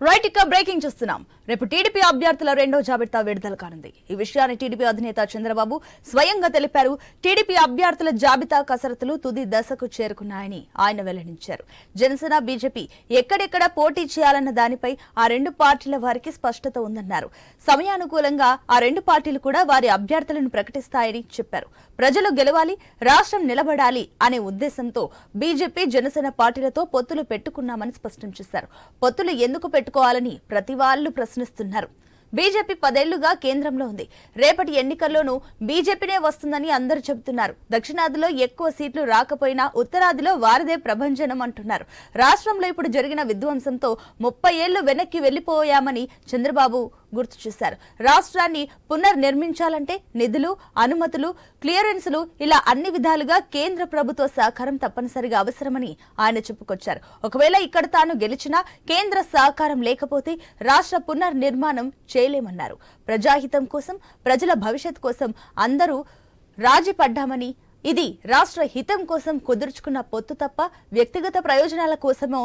Right ఇక breaking చూస్తున్నాం. రేపు టీడీపీ అభ్యర్థుల రెండో జాబితా విడుదల కానుంది. ఈ విషయాన్ని టీడీపీ అధినేత చంద్రబాబు స్వయంగా తెలిపారు. టీడీపీ అభ్యర్థుల జాబితా కసరత్తులు తుది దశకు చేరుకున్నాయని ఆయన వెల్లడించారు. జనసేన, బీజేపీ ఎక్కడెక్కడ పోటీ చేయాలన్న దానిపై ఆ రెండు పార్టీల వారికి స్పష్టత ఉందన్నారు. సమయానుకూలంగా ఆ రెండు పార్టీలు కూడా వారి అభ్యర్థులను ప్రకటిస్తాయని చెప్పారు. ప్రజలు గెలవాలి, రాష్ట్రం నిలబడాలి అనే ఉద్దేశంతో బీజేపీ, జనసేన పార్టీలతో పొత్తులు పెట్టుకున్నామని స్పష్టం చేశారు. పొత్తులు ఎందుకు పెట్టుకోవాలని ప్రతి వాళ్ళు ప్రశ్నిస్తున్నారు. బీజేపీ 10 ఏళ్లుగా కేంద్రంలో ఉంది. రేపటి ఎన్నికల్లోనూ బీజేపీనే వస్తుందని అందరూ చెబుతున్నారు. దక్షిణాదిలో ఎక్కువ సీట్లు రాకపోయినా ఉత్తరాదిలో వారిదే ప్రభంజనం అంటున్నారు. రాష్ట్రంలో ఇప్పుడు జరిగిన విధ్వంసంతో 30 ఏళ్లు వెనక్కి వెళ్లిపోయామని చంద్రబాబు గుర్తు చేశారు. రాష్ట్రాన్ని పునర్నిర్మించాలంటే నిధులు, అనుమతులు, క్లియరెన్సులు ఇలా అన్ని విధాలుగా కేంద్ర ప్రభుత్వ సహకారం తప్పనిసరిగా అవసరమని ఆయన చెప్పుకొచ్చారు. ఒకవేళ ఇక్కడ తాను గెలిచినా కేంద్ర సహకారం లేకపోతే రాష్ట్ర పునర్నిర్మాణం చేయలేమన్నారు. ప్రజాహితం కోసం, ప్రజల భవిష్యత్ కోసం అందరూ రాజీ పడ్డామని, ఇది రాష్ట్ర హితం కోసం కుదుర్చుకున్న పొత్తు తప్ప వ్యక్తిగత ప్రయోజనాల కోసమో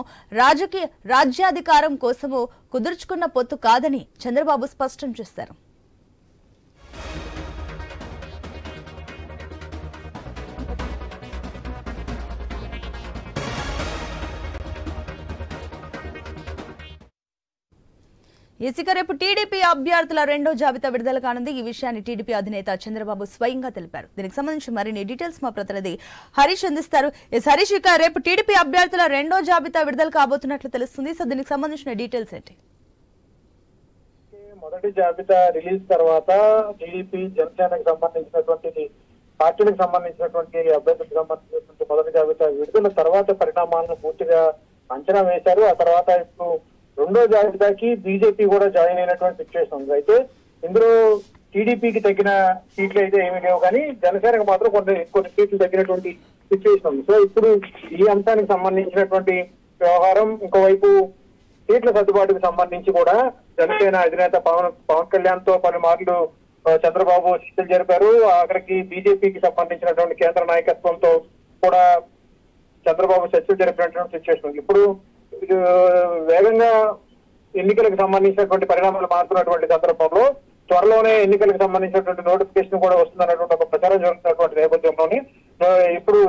రాజ్యాధికారం కోసమో కుదుర్చుకున్న పొత్తు కాదని చంద్రబాబు స్పష్టం చేశారు. ఇక రేపు టీడీపీ అభ్యర్థుల రెండో జాబితా విడుదల కానుంది. ఈ విషయాన్ని టీడీపీ అధినేత చంద్రబాబు స్వయంగా తెలిపారు. దీనికి సంబంధించి మరిన్ని డీటెయిల్స్ మా ప్రతినిధి హరీష్ అందిస్తారు. హరీష్, ఇక రేపు టీడీపీ అభ్యర్థుల రెండో జాబితా విడుదల కాబోతున్నట్లు తెలుస్తుంది. సో దీనికి సంబంధించిన డీటెయిల్స్ ఏంటి? మొదటి జాబితా రిలీజ్ తర్వాత టీడీపీ, జనసేనకు సంబంధించినటువంటి పార్టీలకు సంబంధించినటువంటి అభ్యర్థులకు సంబంధించినటువంటి మొదటి జాబితా విడుదల తర్వాత పరిణామాలను పూర్తిగా అంచనా వేశారు. ఆ తర్వాత ఇప్పుడు రెండో జాబితాకి బీజేపీ కూడా జాయిన్ అయినటువంటి సిచ్యువేషన్ ఉంది. అయితే ఇందులో టీడీపీకి తగ్గిన సీట్లు అయితే ఏమీ లేవు, కానీ జనసేనకు మాత్రం కొన్ని సీట్లు తగ్గినటువంటి సిచ్యువేషన్ ఉంది. సో ఇప్పుడు ఈ అంశానికి సంబంధించినటువంటి వ్యవహారం, ఇంకోవైపు సీట్ల సర్దుబాటుకు సంబంధించి కూడా జనసేన అధినేత పవన్ కళ్యాణ్ తో పలుమార్లు చంద్రబాబు చర్చలు జరిపారు. అక్కడికి బీజేపీకి సంబంధించినటువంటి కేంద్ర నాయకత్వంతో కూడా చంద్రబాబు చర్చలు జరిపినటువంటి సిచ్యువేషన్. ఇప్పుడు వేగంగా ఎన్నికలకు సంబంధించినటువంటి పరిణామాలు మారుతున్నటువంటి సందర్భంలో త్వరలోనే ఎన్నికలకు సంబంధించినటువంటి నోటిఫికేషన్ కూడా వస్తుందన్నటువంటి ఒక ప్రచారం జరుగుతున్నటువంటి నేపథ్యంలోని ఇప్పుడు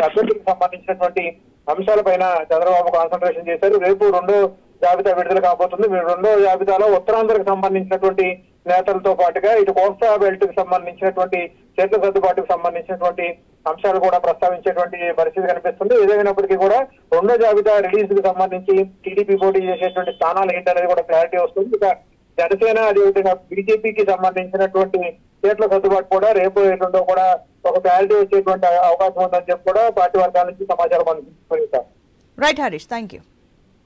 అభ్యర్థులకు సంబంధించినటువంటి అంశాలపైన చంద్రబాబు కాన్సన్ట్రేషన్ చేశారు. రేపు రెండో జాబితా విడుదల కాబోతుంది. రెండో జాబితాలో ఉత్తరాంధ్రకు సంబంధించినటువంటి నేతలతో పాటుగా ఇటు కోస్తా బెల్ట్ కు సంబంధించినటువంటి చేతుల సర్దుబాటుకు సంబంధించినటువంటి అంశాలు కూడా ప్రస్తావించేటువంటి పరిస్థితి కనిపిస్తుంది. ఏదైనప్పటికీ కూడా రెండో జాబితా రిలీజ్ కు సంబంధించి టీడీపీ పోటీ చేసేటువంటి స్థానాలు ఏంటనేది కూడా క్లారిటీ వస్తుంది. ఇక జనసేన, అదేవిధంగా బీజేపీకి సంబంధించినటువంటి చేతుల సర్దుబాటు కూడా రేపు ఎల్లుండో కూడా ఒక క్లారిటీ వచ్చేటువంటి అవకాశం ఉందని చెప్పి కూడా పార్టీ వర్గాల నుంచి సమాచారం అందించారు. Right Harish, thank you.